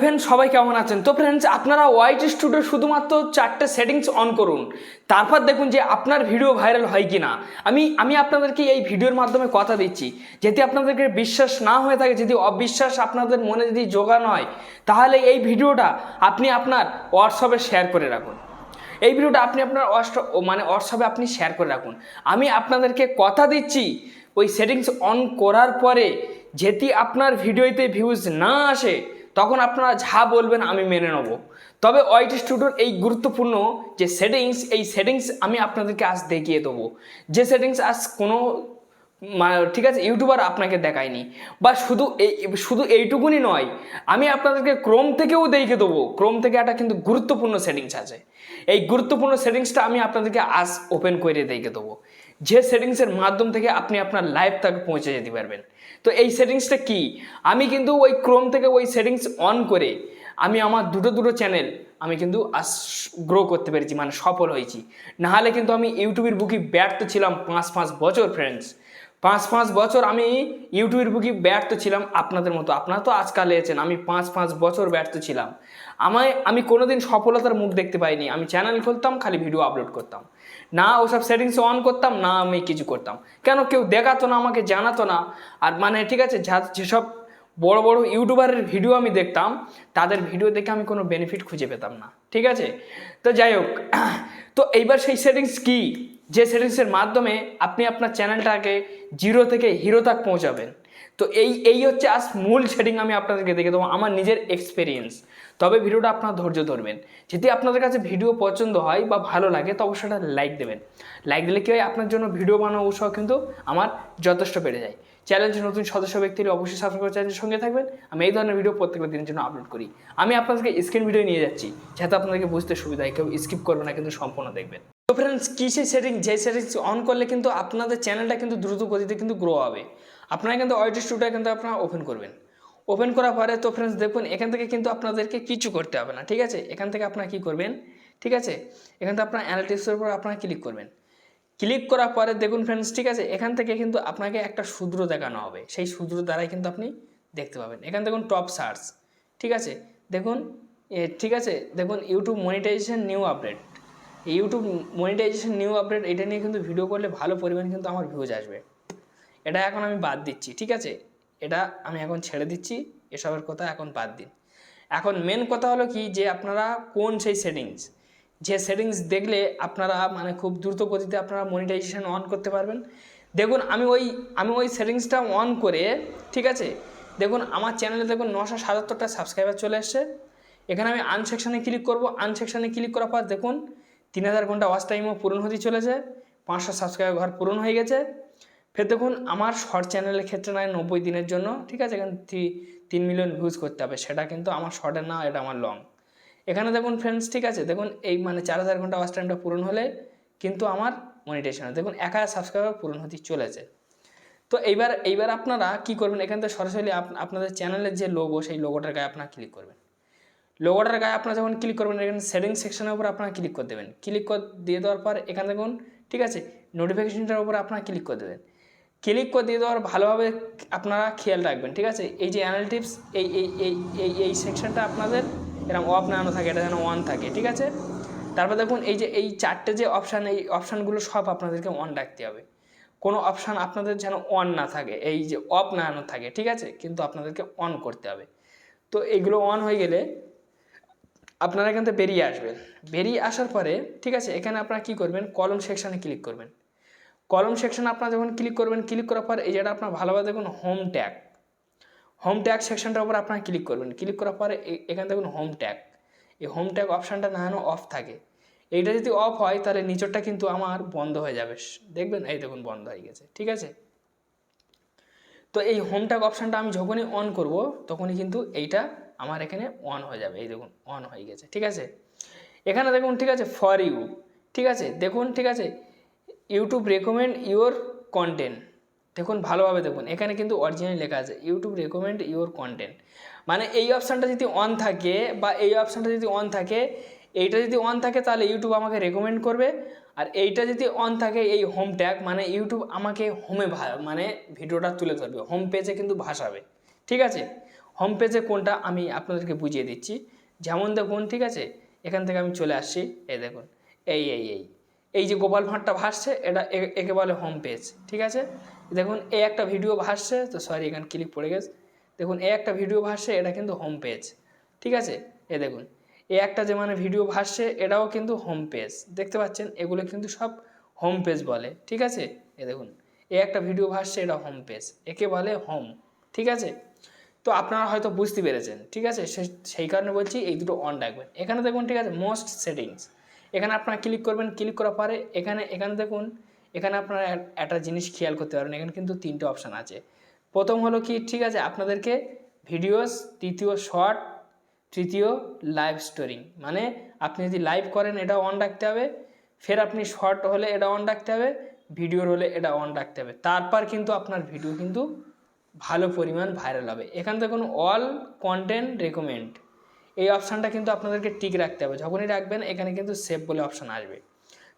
Friends সবাই কেমন আছেন? তো ফ্রেন্ডস আপনারা ওয়াইটি স্টুডিও শুধুমাত্র 4টে সেটিংস অন করুন, তারপর দেখুন যে আপনার ভিডিও ভাইরাল হয় কি না। আমি আপনাদেরকে এই ভিডিওর মাধ্যমে কথা দিচ্ছি, যদি আপনাদেরকে বিশ্বাস না হয়ে থাকে, যদি অবিশ্বাস আপনাদের মনে যদি জোগানো হয়, তাহলে এই ভিডিওটা আপনি আপনার হোয়াটসঅ্যাপে শেয়ার করে রাখুন। এই ভিডিওটা আপনি আপনার হোয়াটসঅ্যাপে আপনি শেয়ার করে রাখুন। আমি আপনাদেরকে কথা দিচ্ছি, ওই সেটিংস অন করার পরে যদি আপনার ভিডিওতে ভিউজ না আসে, তখন আপনারা যা বলবেন আমি মেনে নেব। তবে ওয়াইটি স্টুডিওর এই গুরুত্বপূর্ণ যে সেটিংস, এই সেটিংস আমি আপনাদেরকে আজ দেখিয়ে দেবো, যে সেটিংস আজ কোনো ঠিক আছে ইউটিউবার আপনাকে দেখায়নি। বা শুধু এইটুকুনি নয়, আমি আপনাদেরকে ক্রোম থেকেও দেখিয়ে দেবো। ক্রোম থেকে একটা কিন্তু গুরুত্বপূর্ণ সেটিংস আছে, এই গুরুত্বপূর্ণ সেটিংসটা আমি আপনাদেরকে আজ ওপেন করে দেখিয়ে দেবো, যে সেটিংসের মাধ্যম থেকে আপনি আপনার লাইভ তাকে পৌঁছে যেতে পারবেন। তো এই সেটিংসটা কি, আমি কিন্তু ওই ক্রোম থেকে ওই সেটিংস অন করে আমি আমার দুটো চ্যানেল আমি কিন্তু আজ গ্রো করতে পেরেছি, মানে সফল হয়েছি। নাহলে কিন্তু আমি ইউটিউবের বুকে ব্যর্থ ছিলাম 5 বছর ফ্রেন্ডস। 5 বছর আমি ইউটিউবের বুকে ব্যর্থ ছিলাম আপনাদের মতো। আপনারা তো আজকাল এসেছেন, আমি 5 বছর ব্যর্থ ছিলাম। আমি কোনোদিন সফলতার মুখ দেখতে পাইনি। আমি চ্যানেল খুলতাম, খালি ভিডিও আপলোড করতাম, না ওসব সেটিংস অন করতাম, না আমি কিছু করতাম। কেন কেউ দেখাতো না, আমাকে জানাতো না। আর ঠিক আছে, যেসব বড় বড় ইউটিউবারের ভিডিও আমি দেখতাম, তাদের ভিডিও দেখে আমি কোনো বেনিফিট খুঁজে পেতাম না। ঠিক আছে, তো যাই হোক, তো এইবার সেই সেটিংস কি, যে সেটিংসের মাধ্যমে আপনি আপনার চ্যানেলটাকে জিরো থেকে হিরো তক পৌঁছাবেন। তো এই হচ্ছে আজ মূল সেটিং আমি আপনাদেরকে দেখে দেবো, আমার নিজের এক্সপিরিয়েন্স। তবে ভিডিওটা আপনার ধৈর্য ধরবেন। যদি আপনাদের কাছে ভিডিও পছন্দ হয় বা ভালো লাগে, তো অবশ্যই একটা লাইক দেবেন। লাইক দিলে কি হয়, আপনার জন্য ভিডিও বানানো উৎসাহ কিন্তু আমার যথেষ্ট বেড়ে যায়। চ্যানেলের নতুন সদস্য ব্যক্তিরা অবশ্যই সাবস্ক্রাইব করে চ্যানেলের সঙ্গে থাকবেন। আমি এই ধরনের ভিডিও প্রত্যেকটা দিনের জন্য আপলোড করি। আমি আপনাদেরকে স্ক্রিন ভিডিও নিয়ে যাচ্ছি, যাতে আপনাদেরকে বুঝতে সুবিধা হয়, কেউ স্কিপ করবে না, কিন্তু সম্পূর্ণ দেখবেন। তো ফ্রেন্ডস, কী সেই সেটিং, যে সেটিংস অন করলে কিন্তু আপনাদের চ্যানেলটা কিন্তু দ্রুত গতিতে কিন্তু গ্রো হবে। আপনারা কিন্তু ওয়াইটি স্টুডিও কিন্তু আপনারা ওপেন করবেন। ওপেন করার পরে তো ফ্রেন্ডস দেখুন, এখান থেকে কিন্তু আপনাদেরকে কিছু করতে হবে না। ঠিক আছে, এখান থেকে আপনারা কী করবেন, ঠিক আছে, এখান থেকে আপনার অ্যানালিটিক্সের উপর আপনারা ক্লিক করবেন। ক্লিক করার পরে দেখুন ফ্রেন্ডস, ঠিক আছে, এখান থেকে কিন্তু আপনাকে একটা সূত্র দেখানো হবে। সেই সূত্র দ্বারাই কিন্তু আপনি দেখতে পাবেন। এখান দেখুন টপ সার্চ, ঠিক আছে, দেখুন ঠিক আছে, দেখুন YouTube monetization new update. YouTube monetization new update, এটা নিয়ে কিন্তু ভিডিও করলে ভালো পরিমাণ কিন্তু আমার ভিউজ আসবে। এটা এখন আমি বাদ দিচ্ছি। ঠিক আছে, এটা আমি এখন ছেড়ে দিচ্ছি, এসবের কথা এখন বাদ দিন। এখন মেন কথা হলো কি, যে আপনারা কোন সেই সেটিংস, যে সেটিংস দেখলে আপনারা খুব দ্রুত গতিতে আপনারা মনিটাইজেশন অন করতে পারবেন। দেখুন আমি ওই সেটিংসটা অন করে, ঠিক আছে, দেখুন আমার চ্যানেলে দেখুন 977টা সাবস্ক্রাইবার চলে এসছে। এখানে আমি আন সেকশানে ক্লিক করব। আন সেকশানে ক্লিক করার পর দেখুন 3000 ঘন্টা ওয়াচ টাইমও পূরণ হতে চলেছে, 500 সাবস্ক্রাইবার ঘর পূরণ হয়ে গেছে। ফের দেখুন আমার শর্ট চ্যানেলের ক্ষেত্রে নয় 90 দিনের জন্য, ঠিক আছে, এখানে 3 মিলিয়ন ভিউজ করতে হবে। সেটা কিন্তু আমার শর্টের না, এটা আমার লং। এখানে দেখুন ফ্রেন্ডস, ঠিক আছে, দেখুন এই 4000 ঘন্টা ওয়াচ টাইমটা পূরণ হলে কিন্তু আমার মনিটাইজেশন দেখুন 1000 সাবস্ক্রাইবার পূরণ হতে চলেছে। তো এইবার আপনারা কি করবেন, এখান থেকে সরাসরি আপনাদের চ্যানেলের যে লোগো, সেই লোগোটার গায়ে আপনারা ক্লিক করবেন। লোগোটার গায়ে আপনারা যখন ক্লিক করবেন, এখানে সেটিংস সেকশনের উপর আপনারা ক্লিক করে দেবেন। ক্লিক করে দিয়ে দেওয়ার পর এখানে দেখুন, ঠিক আছে, নোটিফিকেশনটার উপর আপনারা ক্লিক করে দেবেন। ক্লিক করে দিয়ে দেওয়ার ভালোভাবে আপনারা খেয়াল রাখবেন। ঠিক আছে, এই যে অ্যানালিটিক্স, এই এই এই এই এই সেকশনটা আপনাদের এরকম অফ না থাকে, এটা যেন অন থাকে। ঠিক আছে, তারপর দেখুন এই যে এই 4টে যে অপশান, এই অপশানগুলো সব আপনাদেরকে অন রাখতে হবে। কোনো অপশান আপনাদের যেন অন না থাকে, এই যে অফ না থাকে। ঠিক আছে, কিন্তু আপনাদেরকে অন করতে হবে। তো এইগুলো অন হয়ে গেলে আপনারা এখান থেকে বেরিয়ে আসবেন। বেরিয়ে আসার পরে, ঠিক আছে, এখানে আপনারা কী করবেন, কলম সেকশানে ক্লিক করবেন। কলম সেকশানে আপনারা যখন ক্লিক করবেন, ক্লিক করার পর এই যেটা আপনার ভালোভাবে দেখুন হোম ট্যাগ সেকশনটার উপর আপনারা ক্লিক করবেন। ক্লিক করার পরে এখানে দেখুন হোম ট্যাগ, এই হোম ট্যাগ অপশানটা না যেন অফ থাকে। এইটা যদি অফ হয়, তাহলে নিচরটা কিন্তু আমার বন্ধ হয়ে যাবে। দেখবেন এই দেখুন বন্ধ হয়ে গেছে। ঠিক আছে, তো এই হোম ট্যাগ অপশানটা আমি যখনই অন করব, তখনই কিন্তু এইটা আমার এখানে অন হয়ে যাবে। এই দেখুন অন হয়ে গেছে। ঠিক আছে, এখানে দেখুন, ঠিক আছে, ফর ইউ, ঠিক আছে, দেখুন, ঠিক আছে, ইউটিউব রেকমেন্ড ইউর কন্টেন্ট। দেখুন ভালোভাবে দেখুন, এখানে কিন্তু অরিজিনাল লেখা আছে ইউটিউব রেকমেন্ড ইউর কন্টেন্ট। এই অপশানটা যদি অন থাকে, বা এই অপশানটা যদি অন থাকে, এইটা যদি অন থাকে, তাহলে ইউটিউব আমাকে রেকমেন্ড করবে। আর এইটা যদি অন থাকে, এই হোম ট্যাগ, ইউটিউব আমাকে হোমে ভিডিওটা তুলে ধরবে, হোম পেজে কিন্তু ভাসাবে। ঠিক আছে, হোম পেজে কোনটা আমি আপনাদেরকে বুঝিয়ে দিচ্ছি। যেমন দেখুন, ঠিক আছে, এখান থেকে আমি চলে আসছি, এই দেখুন এই যে গোপাল ভাঁড়টা ভাসছে, এটা একে বলে হোম পেজ। ঠিক আছে, দেখুন এই একটা ভিডিও ভাসছে, তো সরি এখানে ক্লিক পড়ে গেছে। দেখুন এই একটা ভিডিও ভাসছে, এটা কিন্তু হোম পেজ। ঠিক আছে, এ দেখুন এই একটা যে মানে ভিডিও ভাসছে, এটাও কিন্তু হোম পেজ। দেখতে পাচ্ছেন, এগুলো কিন্তু সব হোম পেজ বলে। ঠিক আছে, এ দেখুন এই একটা ভিডিও ভাসছে, এটা হোম পেজ, একে বলে হোম। ঠিক আছে, তো আপনারা হয়তো বুঝতে পেরেছেন। ঠিক আছে, সেই কারণে বলছি এই দুটো অন রাখবেন। এখানে দেখুন, ঠিক আছে, মোস্ট সেটিংস, এখানে আপনারা ক্লিক করবেন। ক্লিক করার পরে এখানে দেখুন, এখানে আপনারা একটা জিনিস খেয়াল করতে পারবেন, এখানে কিন্তু তিনটে অপশান আছে। প্রথম হলো কি, ঠিক আছে, আপনাদেরকে ভিডিওস, দ্বিতীয় শর্ট, তৃতীয় লাইভ স্টোরিং। মানে আপনি যদি লাইভ করেন এটা অন রাখতে হবে, ফের আপনি শর্ট হলে এটা অন রাখতে হবে, ভিডিওর হলে এটা অন রাখতে হবে। তারপর কিন্তু আপনার ভিডিও কিন্তু ভালো পরিমাণ ভাইরাল হবে। এখান থেকে কোনো অল কন্টেন্ট রেকমেন্ড, এই অপশানটা কিন্তু আপনাদেরকে টিক রাখতে হবে। যখনই রাখবেন এখানে কিন্তু সেভ বলে অপশান আসবে,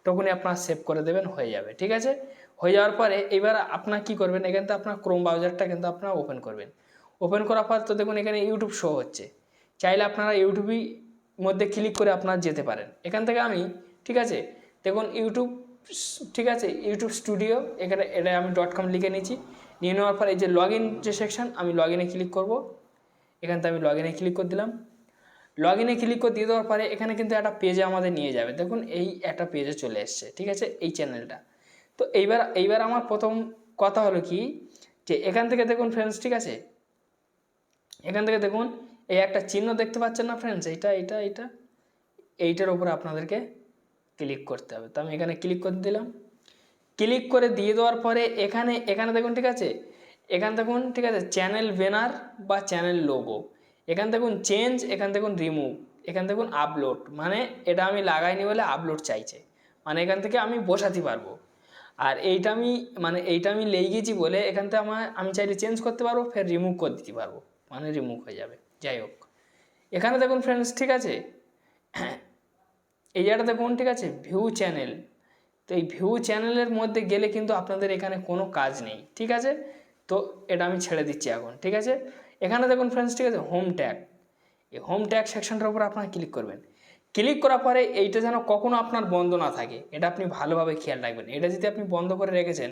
তখনই আপনার সেভ করে দেবেন, হয়ে যাবে। ঠিক আছে, হয়ে যাওয়ার পরে এবার আপনার কি করবেন, এখান থেকে আপনার ক্রোম ব্রাউজারটা কিন্তু আপনারা ওপেন করবেন। ওপেন করার পর তো দেখুন এখানে ইউটিউব শো হচ্ছে, চাইলে আপনারা ইউটিউবই মধ্যে ক্লিক করে আপনারা যেতে পারেন। এখান থেকে আমি, ঠিক আছে, দেখুন ইউটিউব, ঠিক আছে, ইউটিউব স্টুডিও, এখানে এটা আমি .com লিখে নিয়েছি। নিয়ে নেওয়ার পর এই যে লগ ইন যে সেকশন, আমি লগ ইনে ক্লিক করব। এখান থেকে আমি লগ ইনে ক্লিক করে দিলাম। লগ ইনে ক্লিক করে দিয়ে দেওয়ার পরে এখানে কিন্তু একটা পেজে আমাদের নিয়ে যাবে। দেখুন এই একটা পেজে চলে এসছে, ঠিক আছে, এই চ্যানেলটা। তো এইবার আমার প্রথম কথা হলো কি, যে এখান থেকে দেখুন ফ্রেন্ডস, ঠিক আছে, এখান থেকে দেখুন এই একটা চিহ্ন দেখতে পাচ্ছেন না ফ্রেন্ডস, এইটার উপরে আপনাদেরকে ক্লিক করতে হবে। তো আমি এখানে ক্লিক করে দিলাম। ক্লিক করে দিয়ে দেওয়ার পরে এখানে দেখুন, ঠিক আছে, এখান দেখুন, ঠিক আছে, চ্যানেল ব্যানার বা চ্যানেল লোগো, এখান দেখুন চেঞ্জ, এখান দেখুন রিমুভ, এখান দেখুন আপলোড। মানে এটা আমি লাগাইনি বলে আপলোড চাইছে, মানে এখান থেকে আমি বসাতে পারবো। আর এইটা আমি লেগে গেছি বলে এখান থেকে আমি চাইলে চেঞ্জ করতে পারবো, ফের রিমুভ করে দিতে পারবো, মানে রিমুভ হয়ে যাবে। যাই হোক, এখানে দেখুন ফ্রেন্ডস, ঠিক আছে, এই জায়গাটা দেখুন, ঠিক আছে, ভিউ চ্যানেল। তো এই ভিউ চ্যানেলের মধ্যে গেলে কিন্তু আপনাদের এখানে কোনো কাজ নেই। ঠিক আছে, তো এটা আমি ছেড়ে দিচ্ছি এখন। ঠিক আছে, এখানে দেখুন ফ্রেন্ডস, ঠিক আছে, হোম ট্যাগ, এই হোম ট্যাগ সেকশনটার উপর আপনারা ক্লিক করবেন। ক্লিক করার পরে এইটা যেন কখনো আপনার বন্ধ না থাকে, এটা আপনি ভালোভাবে খেয়াল রাখবেন। এটা যদি আপনি বন্ধ করে রেখেছেন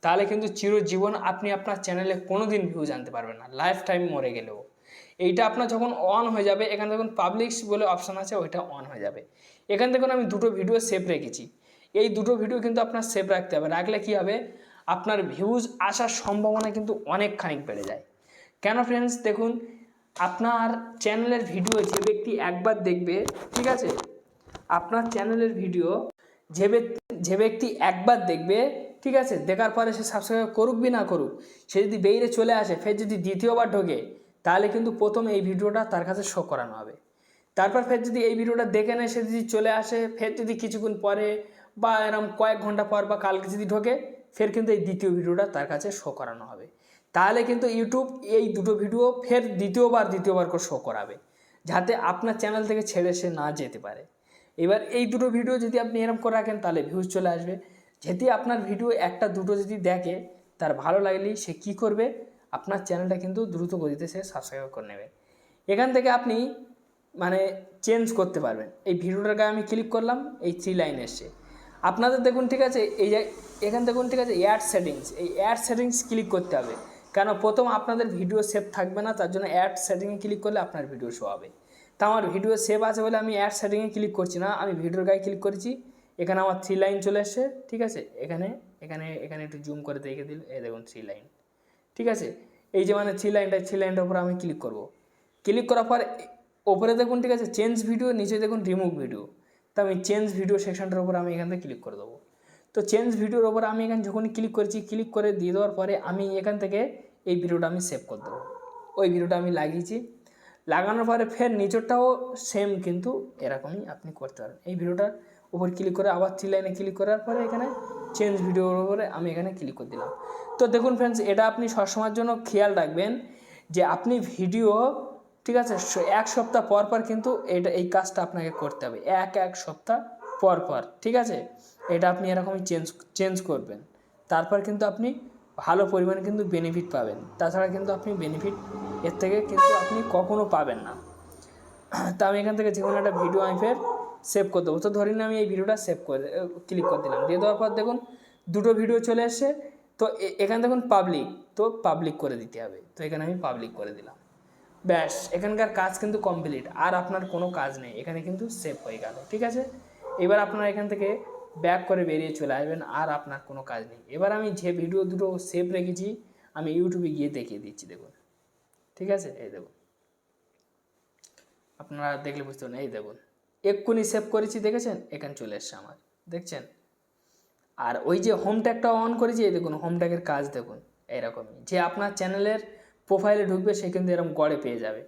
তাহলে কিন্তু চিরজীবন আপনি আপনার চ্যানেলে কোনো দিন ভিউ জানতে পারবেন না, লাইফ টাইম মরে গেলেও। এইটা আপনার যখন অন হয়ে যাবে, এখানে দেখুন পাবলিশ বলে অপশান আছে, ওইটা অন হয়ে যাবে। এখান দেখুন আমি দুটো ভিডিও সেভ রেখেছি, এই দুটো ভিডিও কিন্তু আপনার সেভ রাখতে হবে। রাখলে কি হবে, আপনার ভিউজ আসার সম্ভাবনা কিন্তু অনেকখানি বেড়ে যায়। কেন ফ্রেন্ডস, দেখুন আপনার চ্যানেলের ভিডিও যে ব্যক্তি একবার দেখবে, ঠিক আছে, আপনার চ্যানেলের ভিডিও যে ব্যক্তি একবার দেখবে, ঠিক আছে, দেখার পরে সে সাবস্ক্রাইব করুক না করুক, সে যদি বেরিয়ে চলে আসে, ফের যদি দ্বিতীয়বার ঢোকে, তাহলে কিন্তু প্রথম এই ভিডিওটা তার কাছে শো করানো হবে। তারপর ফের যদি এই ভিডিওটা দেখে নেয়, সে যদি চলে আসে, ফের যদি কিছুক্ষণ পরে বা এরকম কয়েক ঘন্টা পর বা কালকে যদি ঢোকে, ফের কিন্তু এই দ্বিতীয় ভিডিওটা তার কাছে শো করানো হবে। তাহলে কিন্তু ইউটিউব এই দুটো ভিডিও ফের দ্বিতীয়বার করে শো করাবে, যাতে আপনার চ্যানেল থেকে ছেড়ে সে না যেতে পারে। এবার এই দুটো ভিডিও যদি আপনি এরকম করে রাখেন, তাহলে ভিউজ চলে আসবে। যেটি আপনার ভিডিও একটা দুটো যদি দেখে, তার ভালো লাগলেই সে কী করবে, আপনার চ্যানেলটা কিন্তু দ্রুত গতিতে সে সাবস্ক্রাইব করে নেবে। এখান থেকে আপনি মানে চেঞ্জ করতে পারবেন। এই ভিডিওটার গায়ে আমি ক্লিক করলাম, এই 3 লাইন এসছে আপনাদের দেখুন, ঠিক আছে, এখান দেখুন, ঠিক আছে, অ্যাড সেটিংস, এই অ্যাড সেটিংস ক্লিক করতে হবে। কেন, প্রথম আপনাদের ভিডিও সেভ থাকবে না, তার জন্য অ্যাড সেটিংয়ে ক্লিক করলে আপনার ভিডিও শো হবে। তা আমার ভিডিও সেভ আছে বলে আমি অ্যাড সেটিংয়ে ক্লিক করছি না, আমি ভিডিওর গায়ে ক্লিক করেছি। এখানে আমার 3 লাইন চলে এসছে, ঠিক আছে, এখানে একটু জুম করে দেখে দিল, এই দেখুন 3 লাইন, ঠিক আছে। এই যে মানে 3 লাইনটার উপর আমি ক্লিক করব। ক্লিক করার পর ওপরে দেখুন, ঠিক আছে, চেঞ্জ ভিডিও, নিচে দেখুন রিমুভ ভিডিও। তো আমি চেঞ্জ ভিডিও সেকশনটার উপর আমি এখান থেকে ক্লিক করে দেবো। তো চেঞ্জ ভিডিওর ওপর আমি এখানে যখনই ক্লিক করেছি, ক্লিক করে দিয়ে দেওয়ার পরে আমি এখান থেকে এই ভিডিওটা আমি সেভ করে দেবো। ওই ভিডিওটা আমি লাগিয়েছি, লাগানোর পরে ফের নিচেরটাও সেম কিন্তু এরকমই আপনি করতে পারেন। এই ভিডিওটার উপর ক্লিক করে আবার 3 লাইনে ক্লিক করার পরে এখানে চেঞ্জ ভিডিওর উপরে আমি এখানে ক্লিক করে দিলাম। তো দেখুন ফ্রেন্ডস, এটা আপনি সবসময়ের জন্য খেয়াল রাখবেন যে আপনি ভিডিও, ঠিক আছে, 1 সপ্তাহ পর কিন্তু এই কাজটা আপনাকে করতে হবে, এক সপ্তাহ পর, ঠিক আছে। এটা আপনি এরকমই চেঞ্জ করবেন, তারপর কিন্তু আপনি ভালো পরিমাণে কিন্তু বেনিফিট পাবেন। তাছাড়া কিন্তু আপনি বেনিফিট এর থেকে কিন্তু আপনি কখনও পাবেন না। তো আমি এখান থেকে যে কোনো একটা ভিডিও আমি ফের সেভ করে দেবো। তো ধরি না আমি এই ভিডিওটা সেভ করে ক্লিক করে দিলাম, দিয়ে দেওয়ার পর দেখুন দুটো ভিডিও চলে এসছে। তো এখানে দেখুন পাবলিক, তো পাবলিক করে দিতে হবে। তো এখানে আমি পাবলিক করে দিলাম, ব্যাস এখানকার কাজ কিন্তু কমপ্লিট। আর আপনার কোনো কাজ নেই, এখানে কিন্তু সেভ হয়ে গেল। ঠিক আছে, এবার আপনারা এখান থেকে ব্যাক করে বেরিয়ে চলে আসবেন, আর আপনার কোনো কাজ নেই। এবার আমি যে ভিডিও দুটো সেভ রেখেছি আমি ইউটিউবে গিয়ে দেখিয়ে দিচ্ছি, দেখুন। ঠিক আছে, এই দেখুন, আপনারা দেখলে বুঝতে পারেন। এই দেখুন এক্ষুনি সেভ করেছি, দেখেছেন, এখানে চলে এসছে আমার, দেখছেন। আর ওই যে হোম ট্যাগটা অন করেছি, এই দেখুন হোম ট্যাগের কাজ দেখুন এরকমই। যে আপনার চ্যানেলের প্রোফাইলে ঢুকবে সে কিন্তু এরকম গড়ে পেয়ে যাবে।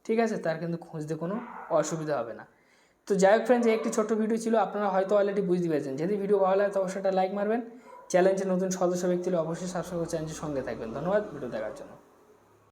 ঠিক আছে, তার কিন্তু খুঁজতে কোনো অসুবিধা হবে না। তো যাই হোক ফ্রেন্ডস, একটি ছোট্ট ভিডিও ছিল, আপনারা হয়তো অলরেডি বুঝতে পেরেছেন। যদি ভিডিও ভালো লাগে তো অবশ্যই একটা লাইক মারবেন। চ্যানেলটি নতুন সদস্য ব্যক্তি হলে অবশ্যই সাবস্ক্রাইব করে চ্যানেলটির সঙ্গে থাকবেন। ধন্যবাদ ভিডিও দেখার জন্য।